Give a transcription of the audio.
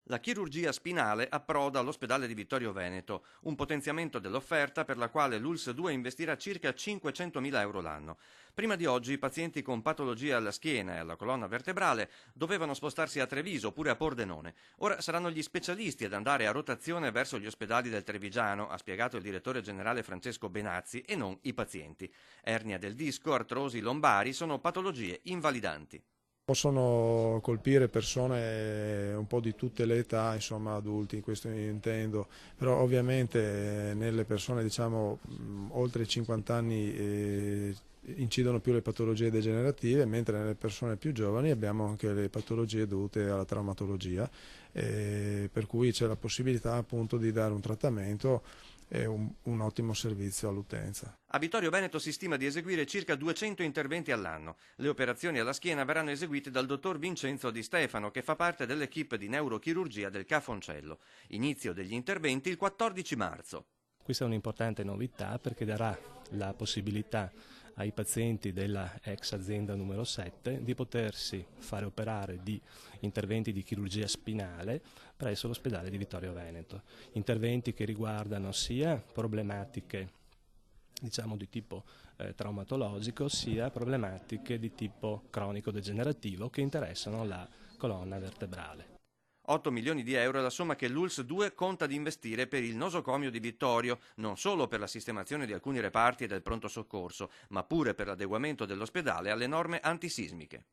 La chirurgia spinale approda all'ospedale di Vittorio Veneto, un potenziamento dell'offerta per la quale l'ULSS 2 investirà circa 500.000 euro l'anno. Prima di oggi i pazienti con patologie alla schiena e alla colonna vertebrale dovevano spostarsi a Treviso oppure a Pordenone. Ora saranno gli specialisti ad andare a rotazione verso gli ospedali del Trevigiano, ha spiegato il direttore generale Francesco Benazzi, e non i pazienti. Ernia del disco, artrosi lombari sono patologie invalidanti. Possono colpire persone un po' di tutte le età, insomma adulti, questo intendo, però ovviamente nelle persone diciamo oltre i 50 anni incidono più le patologie degenerative, mentre nelle persone più giovani abbiamo anche le patologie dovute alla traumatologia, per cui c'è la possibilità appunto di dare un trattamento e un ottimo servizio all'utenza. A Vittorio Veneto si stima di eseguire circa 200 interventi all'anno. Le operazioni alla schiena verranno eseguite dal dottor Vincenzo Di Stefano, che fa parte dell'equipe di neurochirurgia del Ca' Foncello. Inizio degli interventi il 14 marzo. Questa è un'importante novità perché darà la possibilità ai pazienti della ex azienda numero 7 di potersi fare operare di interventi di chirurgia spinale presso l'ospedale di Vittorio Veneto. Interventi che riguardano sia problematiche diciamo di tipo traumatologico sia problematiche di tipo cronico-degenerativo che interessano la colonna vertebrale. 8 milioni di euro è la somma che l'ULSS 2 conta di investire per il nosocomio di Vittorio, non solo per la sistemazione di alcuni reparti e del pronto soccorso, ma pure per l'adeguamento dell'ospedale alle norme antisismiche.